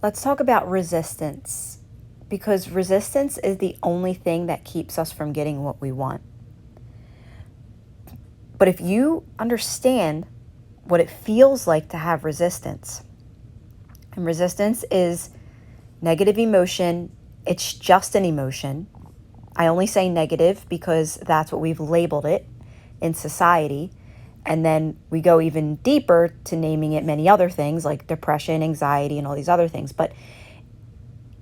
let's talk about resistance, because resistance is the only thing that keeps us from getting what we want. But if you understand what it feels like to have resistance, and resistance is negative emotion, it's just an emotion. I only say negative because that's what we've labeled it in society. And then we go even deeper to naming it many other things like depression, anxiety, and all these other things. But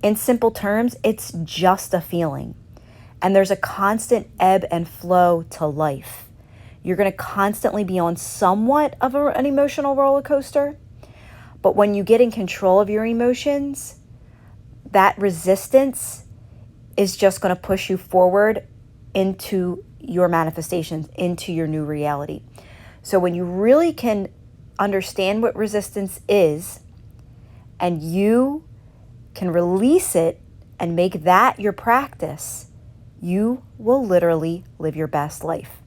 in simple terms, it's just a feeling. And there's a constant ebb and flow to life. You're going to constantly be on somewhat of an emotional roller coaster. But when you get in control of your emotions, that resistance is just going to push you forward into your manifestations, into your new reality. So when you really can understand what resistance is and you can release it and make that your practice, you will literally live your best life.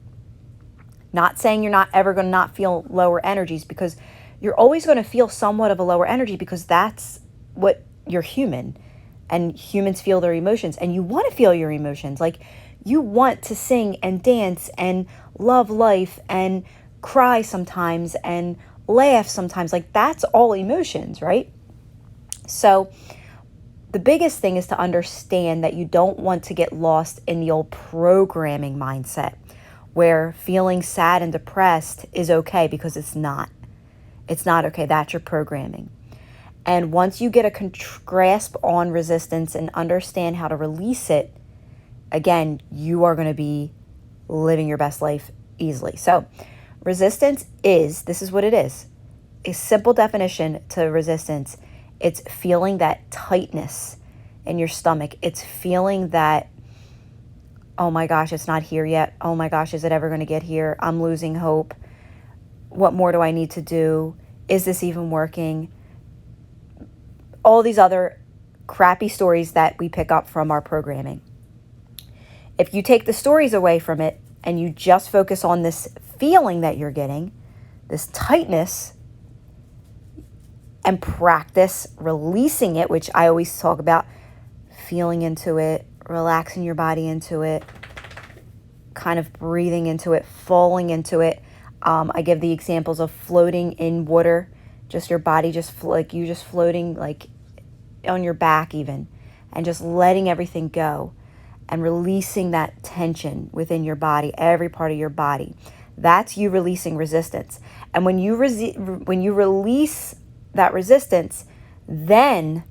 Not saying you're not ever going to not feel lower energies, because you're always going to feel somewhat of a lower energy, because that's what you're human, and humans feel their emotions, and you want to feel your emotions. Like, you want to sing and dance and love life and cry sometimes and laugh sometimes. Like, that's all emotions, right? So the biggest thing is to understand that you don't want to get lost in the old programming mindset where feeling sad and depressed is okay, because it's not. It's not okay. That's your programming. And once you get a grasp on resistance and understand how to release it, again, you are going to be living your best life easily. So resistance this is what it is. A simple definition to resistance: it's feeling that tightness in your stomach. It's feeling that, oh my gosh, it's not here yet. Oh my gosh, is it ever going to get here? I'm losing hope. What more do I need to do? Is this even working? All these other crappy stories that we pick up from our programming. If you take the stories away from it and you just focus on this feeling that you're getting, this tightness, and practice releasing it, which I always talk about, feeling into it, relaxing your body into it, kind of breathing into it, falling into it. I give the examples of floating in water, just your body like you just floating like on your back even, and just letting everything go and releasing that tension within your body, every part of your body. That's you releasing resistance. And when you release that resistance, then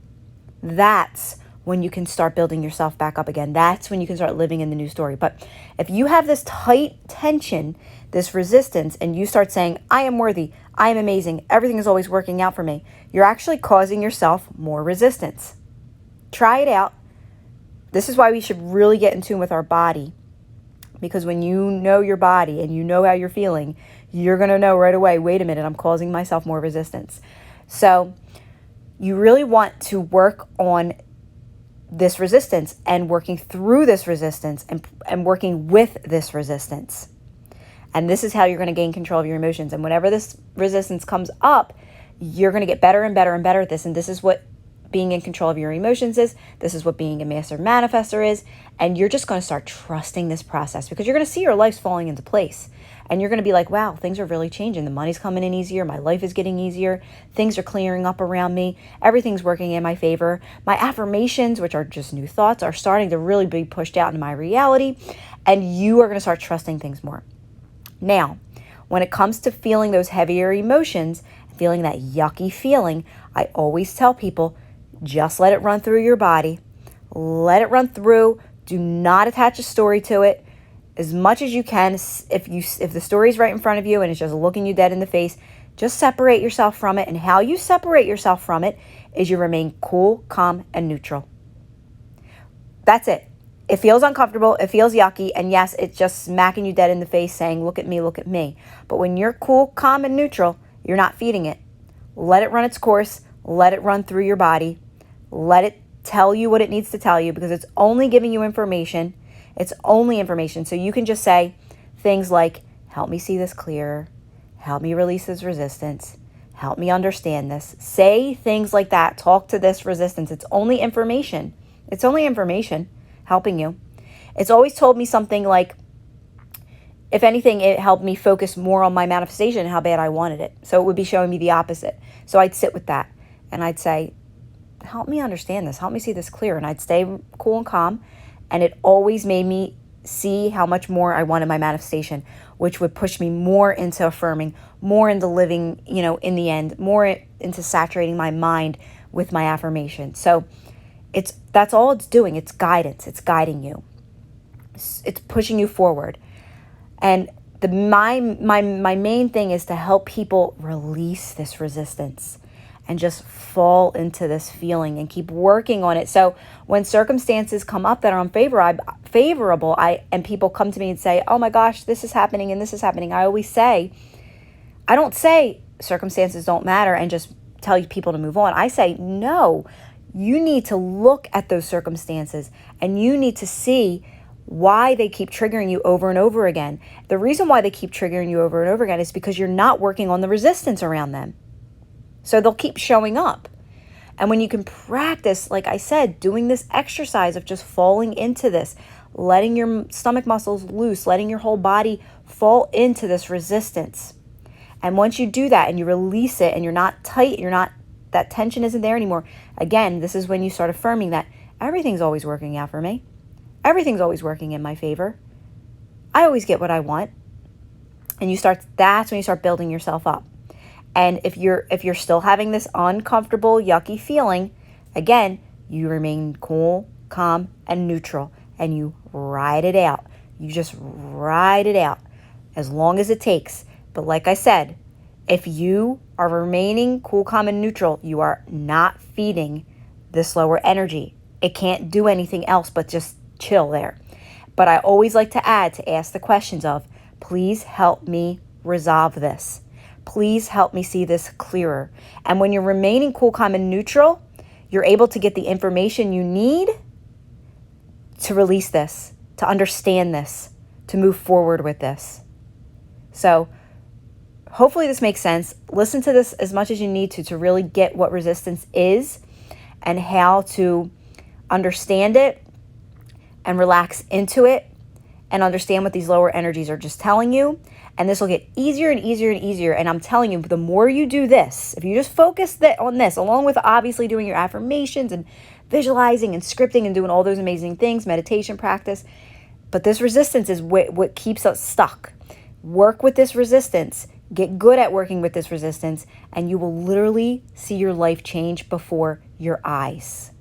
that's when you can start building yourself back up again. That's when you can start living in the new story. But if you have this tight tension, this resistance, and you start saying, I am worthy, I am amazing, everything is always working out for me, you're actually causing yourself more resistance. Try it out. This is why we should really get in tune with our body, because when you know your body and you know how you're feeling, you're going to know right away, wait a minute, I'm causing myself more resistance. So you really want to work on this resistance and working through this resistance and working with this resistance. And this is how you're going to gain control of your emotions. And whenever this resistance comes up, you're going to get better and better and better at this. And this is what being in control of your emotions is. This is what being a master manifestor is. And you're just going to start trusting this process, because you're going to see your life falling into place. And you're going to be like, wow, things are really changing. The money's coming in easier. My life is getting easier. Things are clearing up around me. Everything's working in my favor. My affirmations, which are just new thoughts, are starting to really be pushed out into my reality. And you are going to start trusting things more. Now, when it comes to feeling those heavier emotions, feeling that yucky feeling, I always tell people, just let it run through your body. Let it run through. Do not attach a story to it. As much as you can, if the story is right in front of you and it's just looking you dead in the face, just separate yourself from it. And how you separate yourself from it is you remain cool, calm, and neutral. That's it. It feels uncomfortable. It feels yucky. And yes, it's just smacking you dead in the face saying, look at me, look at me. But when you're cool, calm, and neutral, you're not feeding it. Let it run its course. Let it run through your body. Let it tell you what it needs to tell you, because it's only giving you information. It's only information. So you can just say things like, help me see this clearer. Help me release this resistance. help me understand this. Say things like that. Talk to this resistance. It's only information. It's only information helping you. It's always told me something like, if anything, it helped me focus more on my manifestation and how bad I wanted it. So it would be showing me the opposite. So I'd sit with that and I'd say, help me understand this. Help me see this clear. And I'd stay cool and calm. And it always made me see how much more I wanted my manifestation, which would push me more into affirming, more into living, in the end, more into saturating my mind with my affirmation. So that's all it's doing. It's guidance. It's guiding you. It's pushing you forward. And my main thing is to help people release this resistance and just fall into this feeling and keep working on it. So when circumstances come up that are unfavorable, and people come to me and say, oh my gosh, this is happening and this is happening, I always say, I don't say circumstances don't matter and just tell people to move on. I say, no, you need to look at those circumstances and you need to see why they keep triggering you over and over again. The reason why they keep triggering you over and over again is because you're not working on the resistance around them. So they'll keep showing up. And when you can practice, like I said, doing this exercise of just falling into this, letting your stomach muscles loose, letting your whole body fall into this resistance. And once you do that and you release it and you're not tight, that tension isn't there anymore. Again, this is when you start affirming that everything's always working out for me. Everything's always working in my favor. I always get what I want. And that's when you start building yourself up. And if you're still having this uncomfortable, yucky feeling, again, you remain cool, calm, and neutral. And you ride it out. You just ride it out as long as it takes. But like I said, if you are remaining cool, calm, and neutral, you are not feeding this lower energy. It can't do anything else but just chill there. But I always like to ask the questions of, please help me resolve this. Please help me see this clearer. And when you're remaining cool, calm, and neutral, you're able to get the information you need to release this, to understand this, to move forward with this. So hopefully this makes sense. Listen to this as much as you need to really get what resistance is and how to understand it and relax into it and understand what these lower energies are just telling you. And this will get easier and easier and easier. And I'm telling you, the more you do this, if you just focus on this, along with obviously doing your affirmations and visualizing and scripting and doing all those amazing things, meditation practice, but this resistance is what keeps us stuck. Work with this resistance. Get good at working with this resistance, and you will literally see your life change before your eyes.